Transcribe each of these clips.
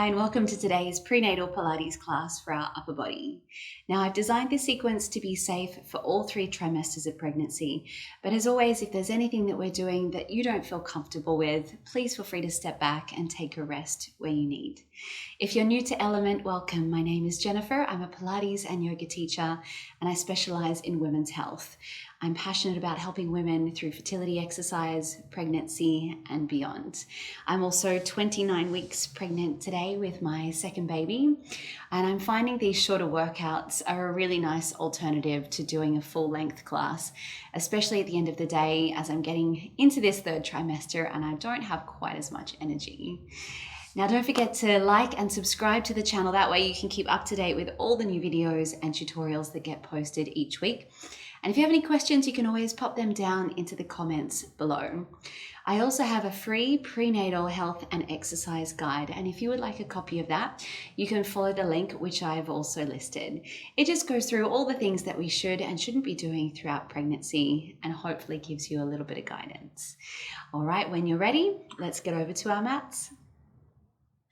Hi, and welcome to today's Prenatal Pilates class for our upper body. Now, I've designed this sequence to be safe for all 3 trimesters of pregnancy, but as always, if there's anything that we're doing that you don't feel comfortable with, please feel free to step back and take a rest where you need. If you're new to Element, welcome. My name is Jennifer. I'm a Pilates and yoga teacher, and I specialize in women's health. I'm passionate about helping women through fertility exercise, pregnancy, and beyond. I'm also 29 weeks pregnant today with my second baby, and I'm finding these shorter workouts are a really nice alternative to doing a full-length class, especially at the end of the day as I'm getting into this 3rd trimester and I don't have quite as much energy. Now, don't forget to like and subscribe to the channel. That way you can keep up to date with all the new videos and tutorials that get posted each week. And if you have any questions, you can always pop them down into the comments below. I also have a free prenatal health and exercise guide. And if you would like a copy of that, you can follow the link, which I've also listed. It just goes through all the things that we should and shouldn't be doing throughout pregnancy and hopefully gives you a little bit of guidance. All right, when you're ready, let's get over to our mats.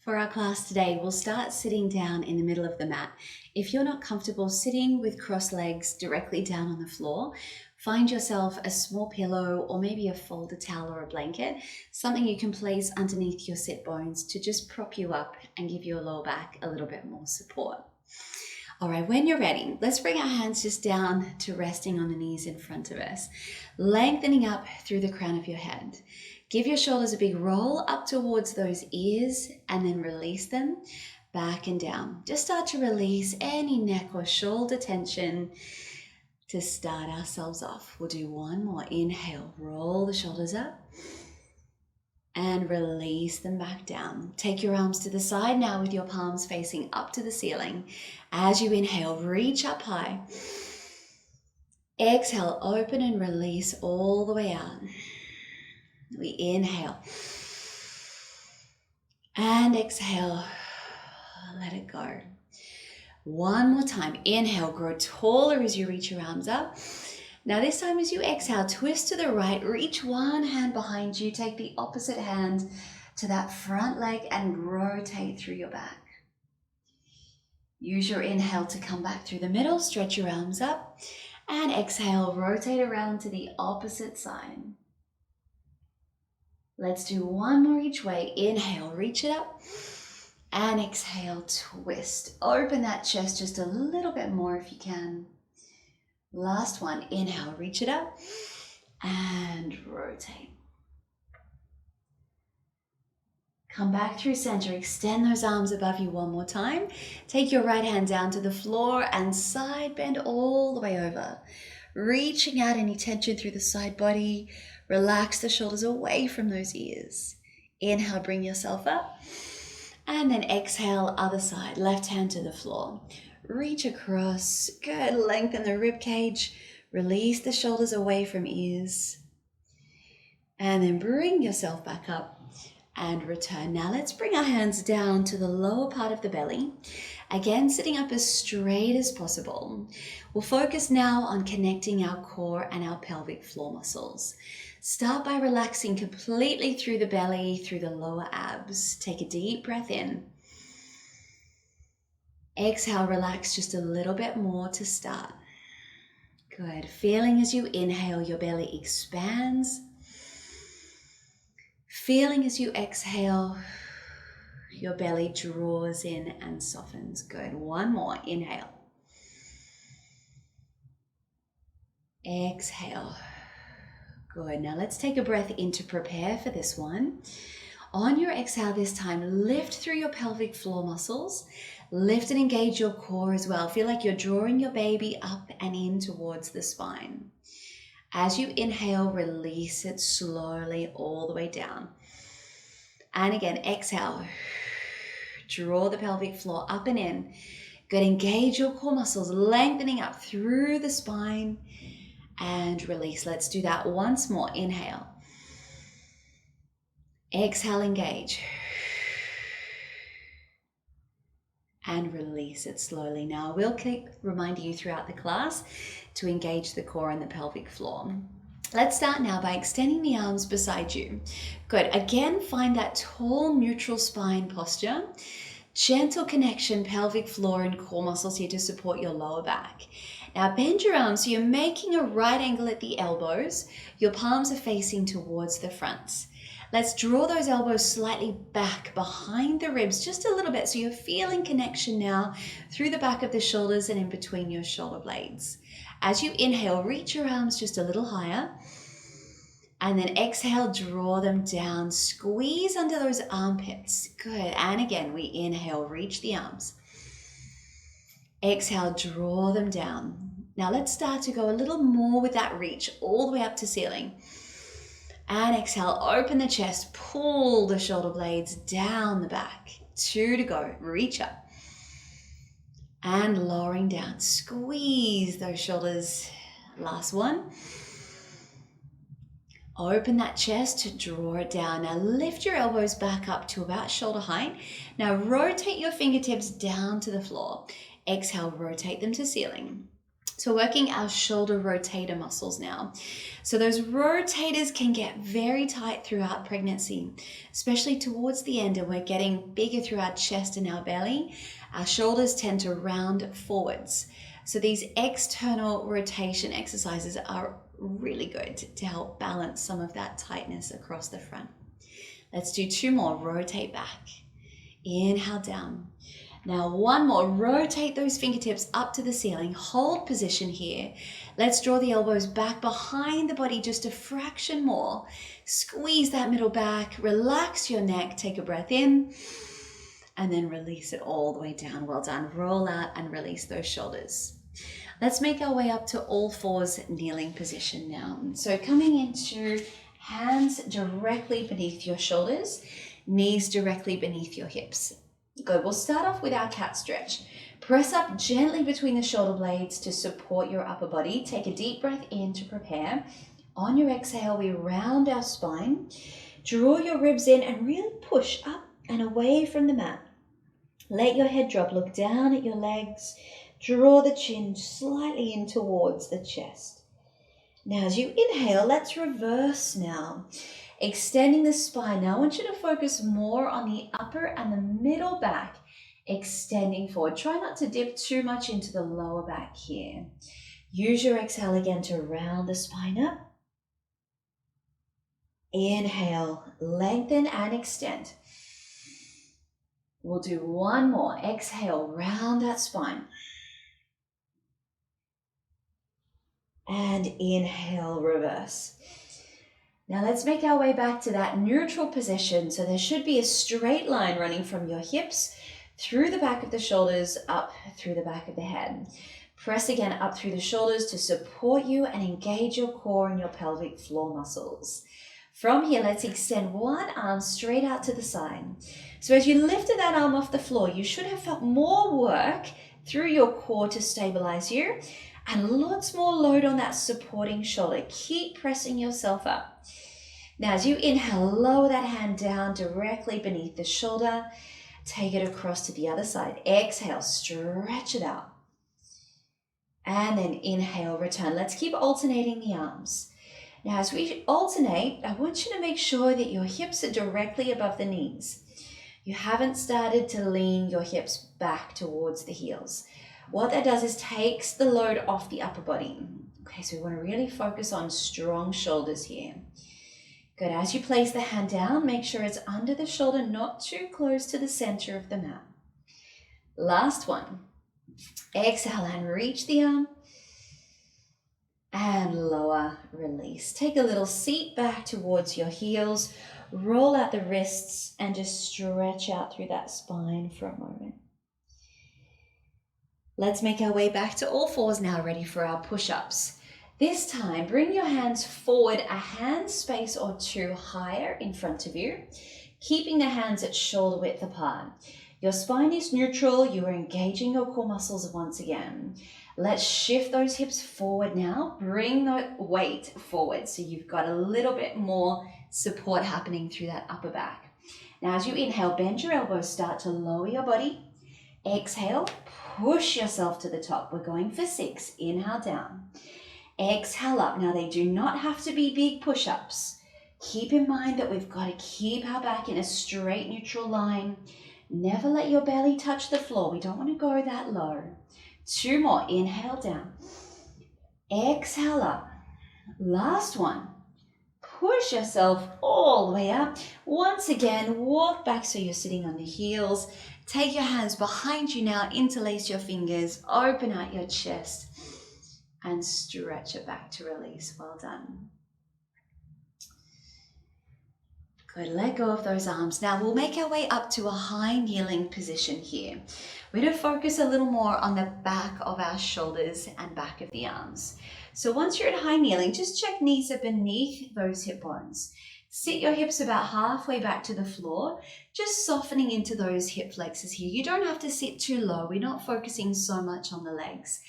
For our class today, we'll start sitting down in the middle of the mat. If you're not comfortable sitting with crossed legs directly down on the floor, find yourself a small pillow or maybe a folded towel or a blanket, something you can place underneath your sit bones to just prop you up and give your lower back a little bit more support. All right, when you're ready, let's bring our hands just down to resting on the knees in front of us, lengthening up through the crown of your head. Give your shoulders a big roll up towards those ears and then release them back and down. Just start to release any neck or shoulder tension to start ourselves off. We'll do one more. Inhale, roll the shoulders up and release them back down. Take your arms to the side now with your palms facing up to the ceiling. As you inhale, reach up high. Exhale, open and release all the way out. We inhale and exhale, let it go. One more time. Inhale, grow taller as you reach your arms up. Now this time as you exhale, twist to the right, reach one hand behind you, take the opposite hand to that front leg and rotate through your back. Use your inhale to come back through the middle, stretch your arms up, and exhale, rotate around to the opposite side. Let's do one more each way. Inhale, reach it up, and exhale, twist. Open that chest just a little bit more if you can. Last one. Inhale, reach it up, and rotate. Come back through center. Extend those arms above you one more time. Take your right hand down to the floor and side bend all the way over. Reaching out any tension through the side body. Relax the shoulders away from those ears. Inhale, bring yourself up. And then exhale, other side. Left hand to the floor. Reach across. Good. Lengthen the rib cage. Release the shoulders away from ears. And then bring yourself back up and return. Now let's bring our hands down to the lower part of the belly. Again, sitting up as straight as possible. We'll focus now on connecting our core and our pelvic floor muscles. Start by relaxing completely through the belly, through the lower abs. Take a deep breath in. Exhale, relax just a little bit more to start. Good. Feeling as you inhale, your belly expands. Feeling as you exhale, your belly draws in and softens. Good. One more. Inhale. Exhale. Good. Now let's take a breath in to prepare for this one. On your exhale this time, lift through your pelvic floor muscles. Lift and engage your core as well. Feel like you're drawing your baby up and in towards the spine. As you inhale, release it slowly all the way down. And again, exhale. Draw the pelvic floor up and in. Good. Engage your core muscles, lengthening up through the spine. And release. Let's do that once more. Inhale. Exhale, engage. And release it slowly. Now, we'll keep reminding you throughout the class to engage the core and the pelvic floor. Let's start now by extending the arms beside you. Good. Again, find that tall, neutral spine posture. Gentle connection, pelvic floor and core muscles here to support your lower back. Now bend your arms so you're making a right angle at the elbows. Your palms are facing towards the front. Let's draw those elbows slightly back behind the ribs just a little bit so you're feeling connection now through the back of the shoulders and in between your shoulder blades. As you inhale, reach your arms just a little higher. And then exhale, draw them down. Squeeze under those armpits. Good. And again, we inhale, reach the arms. Exhale, draw them down. Now let's start to go a little more with that reach all the way up to ceiling. And exhale, open the chest, pull the shoulder blades down the back. 2 to go, reach up. And lowering down, squeeze those shoulders. Last one. Open that chest to draw it down. Now lift your elbows back up to about shoulder height. Now rotate your fingertips down to the floor. Exhale, rotate them to ceiling. So working our shoulder rotator muscles now. So those rotators can get very tight throughout pregnancy, especially towards the end, and we're getting bigger through our chest and our belly. Our shoulders tend to round forwards. So these external rotation exercises are really good to help balance some of that tightness across the front. Let's do 2 more. Rotate back. Inhale down. Now 1 more. Rotate those fingertips up to the ceiling. Hold position here. Let's draw the elbows back behind the body just a fraction more. Squeeze that middle back. Relax your neck. Take a breath in. And then release it all the way down. Well done. Roll out and release those shoulders. Let's make our way up to all fours, kneeling position now. So coming into hands directly beneath your shoulders, knees directly beneath your hips. Good. We'll start off with our cat stretch. Press up gently between the shoulder blades to support your upper body. Take a deep breath in to prepare. On your exhale, we round our spine. Draw your ribs in and really push up and away from the mat. Let your head drop. Look down at your legs. Draw the chin slightly in towards the chest. Now as you inhale, let's reverse now. Extending the spine. Now I want you to focus more on the upper and the middle back, extending forward. Try not to dip too much into the lower back here. Use your exhale again to round the spine up. Inhale, lengthen and extend. We'll do 1 more. Exhale, round that spine. And inhale, reverse. Now let's make our way back to that neutral position. So there should be a straight line running from your hips through the back of the shoulders, up through the back of the head. Press again up through the shoulders to support you and engage your core and your pelvic floor muscles. From here, let's extend one arm straight out to the side. So as you lifted that arm off the floor, you should have felt more work through your core to stabilize you and lots more load on that supporting shoulder. Keep pressing yourself up. Now, as you inhale, lower that hand down directly beneath the shoulder. Take it across to the other side. Exhale, stretch it out. And then inhale, return. Let's keep alternating the arms. Now, as we alternate, I want you to make sure that your hips are directly above the knees. You haven't started to lean your hips back towards the heels. What that does is takes the load off the upper body. Okay, so we want to really focus on strong shoulders here. Good. As you place the hand down, make sure it's under the shoulder, not too close to the center of the mat. Last one. Exhale and reach the arm. And lower, release. Take a little seat back towards your heels. Roll out the wrists and just stretch out through that spine for a moment. Let's make our way back to all fours now, ready for our push-ups. This time, bring your hands forward a hand space or two higher in front of you, keeping the hands at shoulder width apart. Your spine is neutral. You are engaging your core muscles once again. Let's shift those hips forward now. Bring the weight forward so you've got a little bit more support happening through that upper back. Now, as you inhale, bend your elbows, start to lower your body. Exhale, push yourself to the top. We're going for 6. Inhale down. Exhale up. Now, they do not have to be big push-ups. Keep in mind that we've got to keep our back in a straight neutral line. Never let your belly touch the floor. We don't want to go that low. 2 more. Inhale down. Exhale up. Last one. Push yourself all the way up. Once again, walk back so you're sitting on the heels. Take your hands behind you now. Interlace your fingers. Open out your chest. And stretch it back to release. Well done. Good, let go of those arms. Now we'll make our way up to a high kneeling position here. We're going to focus a little more on the back of our shoulders and back of the arms. So once you're at high kneeling, just check knees are beneath those hip bones. Sit your hips about halfway back to the floor, just softening into those hip flexors here. You don't have to sit too low. We're not focusing so much on the legs.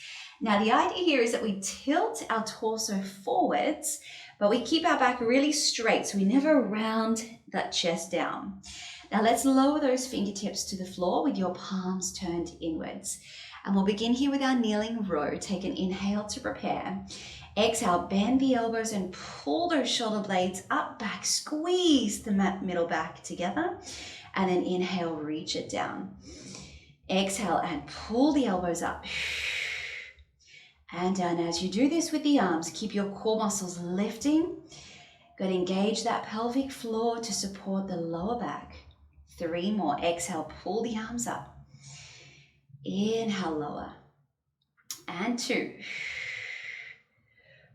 Now the idea here is that we tilt our torso forwards, but we keep our back really straight, so we never round that chest down. Now let's lower those fingertips to the floor with your palms turned inwards. And we'll begin here with our kneeling row. Take an inhale to prepare. Exhale, bend the elbows and pull those shoulder blades up, back, squeeze the middle back together. And then inhale, reach it down. Exhale and pull the elbows up. And down. As you do this with the arms, keep your core muscles lifting. Good, engage that pelvic floor to support the lower back. 3 more. Exhale, pull the arms up. Inhale, lower. And 2.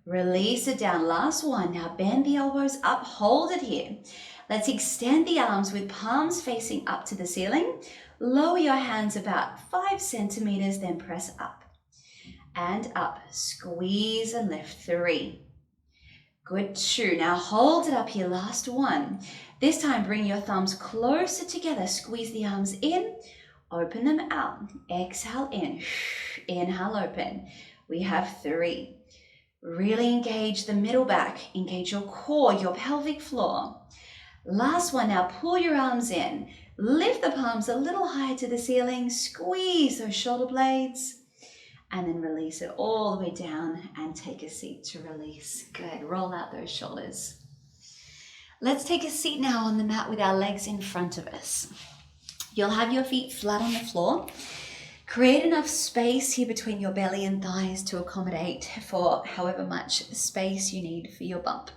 Release it down. Last one. Now bend the elbows up. Hold it here. Let's extend the arms with palms facing up to the ceiling. Lower your hands about 5 centimeters, then press up. And up. Squeeze and lift. 3. Good. 2. Now hold it up here. Last one. This time bring your thumbs closer together. Squeeze the arms in. Open them out. Exhale in. Inhale, open. We have 3. Really engage the middle back. Engage your core, your pelvic floor. Last one. Now pull your arms in. Lift the palms a little higher to the ceiling. Squeeze those shoulder blades. And then release it all the way down and take a seat to release. Good. Roll out those shoulders. Let's take a seat now on the mat with our legs in front of us. You'll have your feet flat on the floor. Create enough space here between your belly and thighs to accommodate for however much space you need for your bump.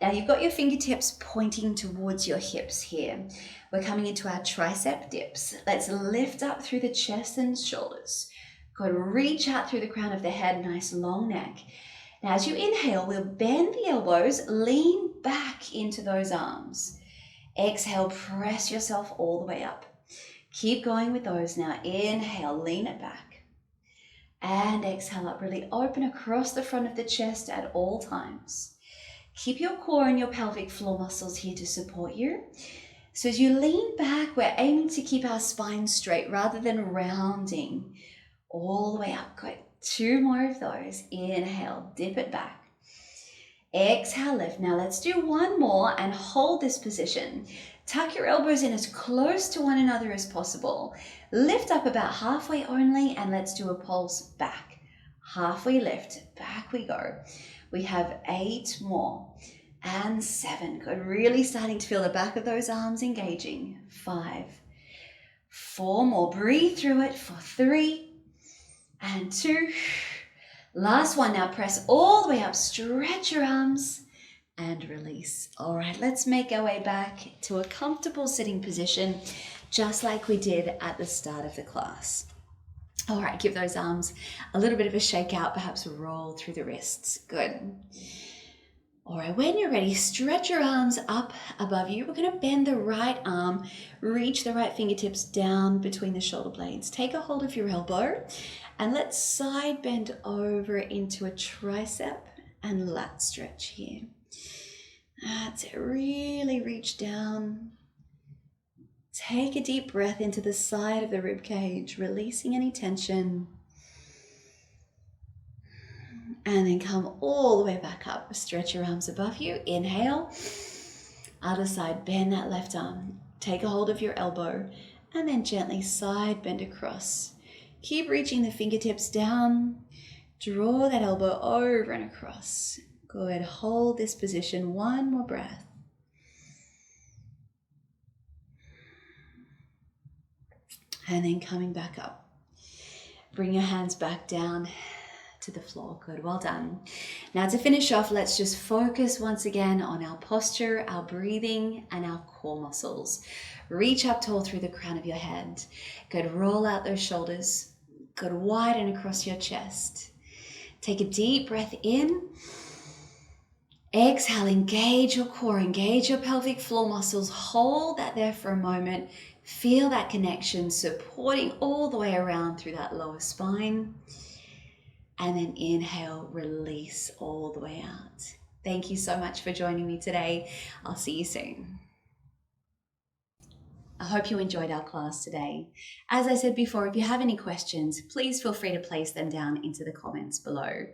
Now you've got your fingertips pointing towards your hips here. We're coming into our tricep dips. Let's lift up through the chest and shoulders. Good, reach out through the crown of the head, nice long neck. Now as you inhale, we'll bend the elbows, lean back into those arms. Exhale, press yourself all the way up. Keep going with those now. Inhale, lean it back. And exhale up, really open across the front of the chest at all times. Keep your core and your pelvic floor muscles here to support you. So as you lean back, we're aiming to keep our spine straight rather than rounding all the way up. Good. 2 more of those. Inhale, dip it back. Exhale, lift. Now let's do 1 more and hold this position. Tuck your elbows in as close to one another as possible. Lift up about halfway only, and let's do a pulse back. Halfway lift, back we go. We have 8 more and 7. Good. Really starting to feel the back of those arms engaging. 5, 4 more. Breathe through it for 3 and 2. Last one. Now press all the way up. Stretch your arms and release. All right, let's make our way back to a comfortable sitting position, just like we did at the start of the class. All right, give those arms a little bit of a shake out, perhaps roll through the wrists. Good. All right, when you're ready, stretch your arms up above you. We're going to bend the right arm, reach the right fingertips down between the shoulder blades. Take a hold of your elbow, and let's side bend over into a tricep and lat stretch here. That's it. Really reach down. Take a deep breath into the side of the rib cage, releasing any tension. And then come all the way back up. Stretch your arms above you. Inhale. Other side, bend that left arm. Take a hold of your elbow and then gently side bend across. Keep reaching the fingertips down. Draw that elbow over and across. Good. Hold this position. 1 more breath. And then coming back up. Bring your hands back down to the floor. Good, well done. Now to finish off, let's just focus once again on our posture, our breathing, and our core muscles. Reach up tall through the crown of your head. Good, roll out those shoulders. Good, widen across your chest. Take a deep breath in. Exhale, engage your core, engage your pelvic floor muscles. Hold that there for a moment. Feel that connection supporting all the way around through that lower spine. And then inhale, release all the way out. Thank you so much for joining me today. I'll see you soon. I hope you enjoyed our class today. As I said before, if you have any questions, please feel free to place them down into the comments below.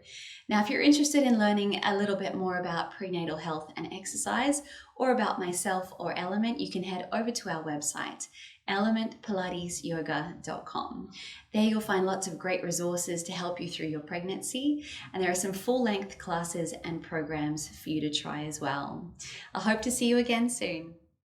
Now, if you're interested in learning a little bit more about prenatal health and exercise, or about myself or Element, you can head over to our website, elementpilatesyoga.com. There you'll find lots of great resources to help you through your pregnancy, and there are some full-length classes and programs for you to try as well. I hope to see you again soon.